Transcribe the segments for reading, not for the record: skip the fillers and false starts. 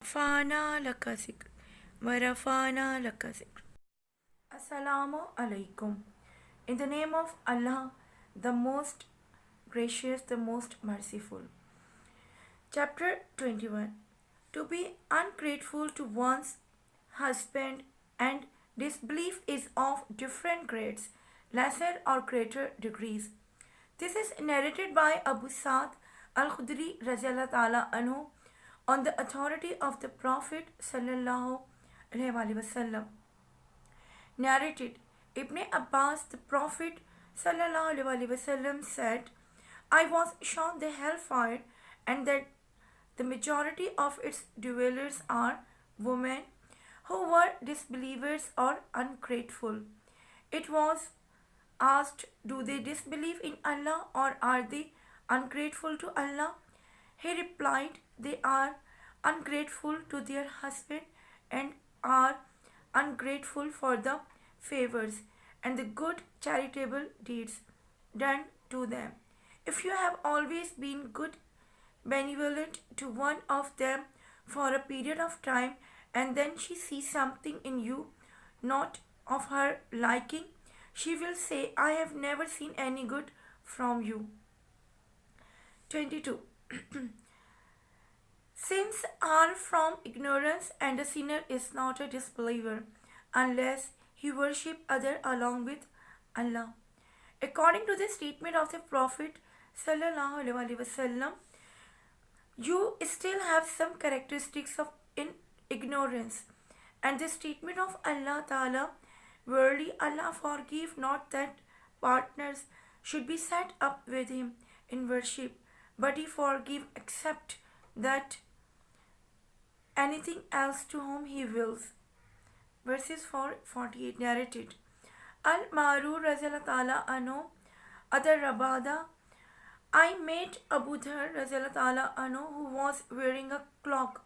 ورفعنا لك ذكر ورفعنا لك ذكر. Assalamu alaikum. In the name of Allah, the most gracious, the most merciful. Chapter 21. To be ungrateful to one's husband and disbelief is of different grades, lesser or greater degrees. This is narrated by Abu Sa'd al-Khudri Radiallahu ta'ala anhu on the authority of the Prophet sallallahu alaihi wasallam. Narrated Ibn Abbas, the Prophet sallallahu alaihi wasallam said, I was shown the hellfire and that the majority of its dwellers are women who were disbelievers or ungrateful. It was asked, do they disbelieve in Allah or are they ungrateful to Allah? He replied, they are ungrateful to their husband and are ungrateful for the favors and the good charitable deeds done to them. If you have always been good, benevolent to one of them for a period of time and then she sees something in you not of her liking, she will say, I have never seen any good from you. 22. Sins are from ignorance and a sinner is not a disbeliever unless he worship other along with Allah. According to the statement of the Prophet sallallahu alaihi wasallam, you still have some characteristics of ignorance. And the statement of Allah Ta'ala, verily Allah forgive not that partners should be set up with him in worship, but he forgive except that anything else to whom he wills. Verses 448 narrated. Al-Maru Razala Ta'ala Anhu Adar Rabada, I met Abu Dhar Razala Ta'ala Anhu who was wearing a cloak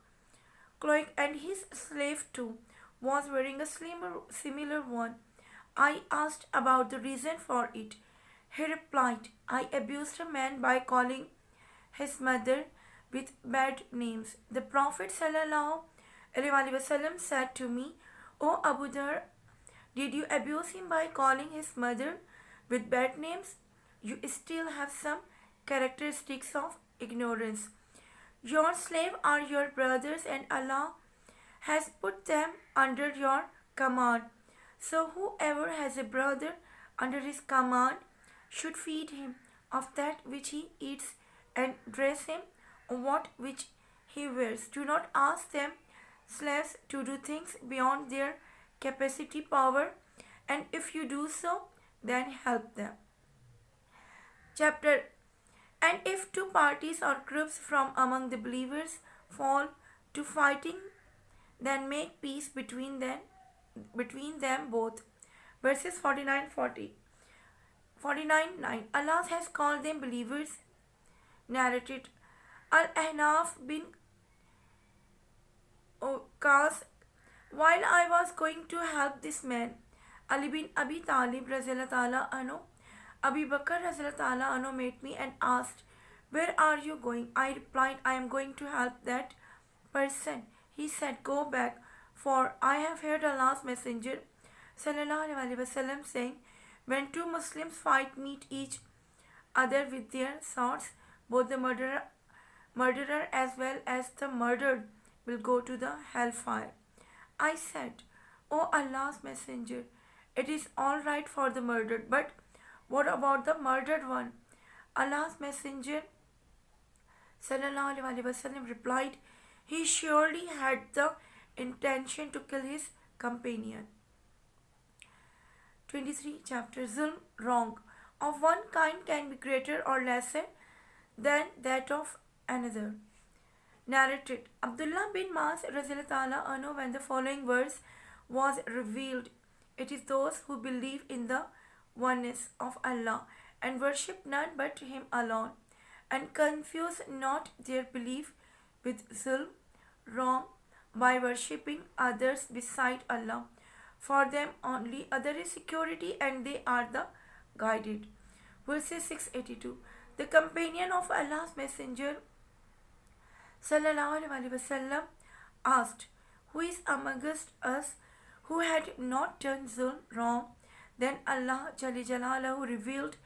and his slave too was wearing a similar one. I asked about the reason for it. He replied, I abused a man by calling his mother with bad names. The Prophet sallallahu alaihi wasallam said to me, O Abu Dhar, did you abuse him by calling his mother with bad names? You still have some characteristics of ignorance. Your slaves are your brothers and Allah has put them under your command. So whoever has a brother under his command should feed him of that which he eats and dress him what which he wears. Do not ask them slaves to do things beyond their capacity power, and if you do so, then help them. Chapter. And if two parties or groups from among the believers fall to fighting, then make peace between them both. Verses 49-40. 49:9. Allah has called them believers. Narrated. Al-Ahnaf bin Qas, while I was going to help this man, Ali bin Abi Talib Razila Ta'ala Anhu, Abu Bakr Razila Ta'ala Anhu met me and asked, where are you going? I replied, I am going to help that person. He said, go back, for I have heard Allah's Messenger sallallahu alaihi wasallam saying, when two Muslims meet each other with their swords, both the murderer as well as the murdered will go to the hellfire. I said, O Allah's Messenger, it is all right for the murdered, but what about the murdered one? Allah's Messenger sallallahu alaihi wasallam replied, he surely had the intention to kill his companion. 23. Chapter. Zulm, wrong of one kind can be greater or lesser than that of another. Narrated. Abdullah bin Mas Razila Ta'ala Anhu, when the following verse was revealed, it is those who believe in the oneness of Allah and worship none but him alone, and confuse not their belief with zulm, wrong, by worshipping others beside Allah. For them only other is security and they are the guided. Verses 682. The companion of Allah's Messenger sallallahu alaihi wasallam asked, "Who is amongst us who had not done zulm wrong?" Then Allah Jalla Jalaluhu revealed,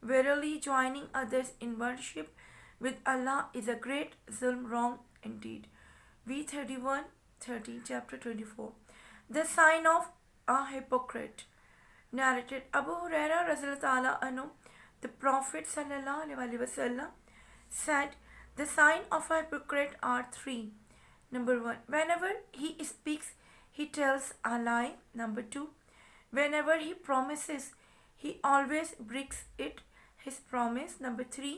"Verily, joining others in worship with Allah is a great zulm wrong indeed." V31 13, chapter 24. The sign of a hypocrite. Narrated Abu Huraira Rasulullah anhu, the Prophet ﷺ said, "The sign of a hypocrite are three. Number one, whenever he speaks, he tells a lie. Number two, whenever he promises, he always breaks his promise. Number three,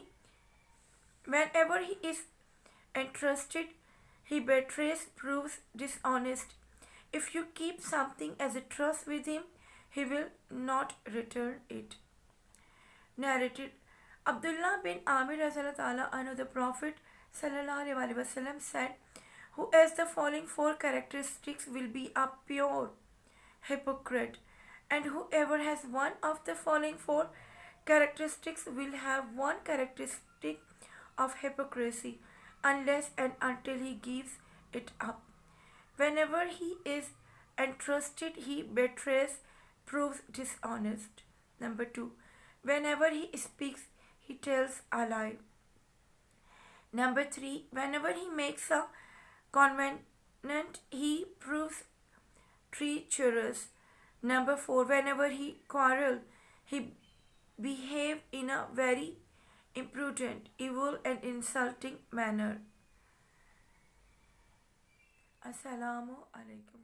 whenever he is entrusted, he betrays, proves dishonest. If you keep something as a trust with him, he will not return it." Narrated Abdullah bin Amir anhu, the Prophet ﷺ said, "Who has the following four characteristics will be a pure hypocrite, and whoever has one of the following four characteristics will have one characteristic of hypocrisy, unless and until he gives it up. Whenever he is entrusted, he betrays, proves dishonest. Number two, whenever he speaks, he tells a lie. Number three, whenever he makes a covenant, he proves treacherous. Number four, whenever he quarrels, he behaves in a very imprudent, evil, and insulting manner." Assalamu alaikum.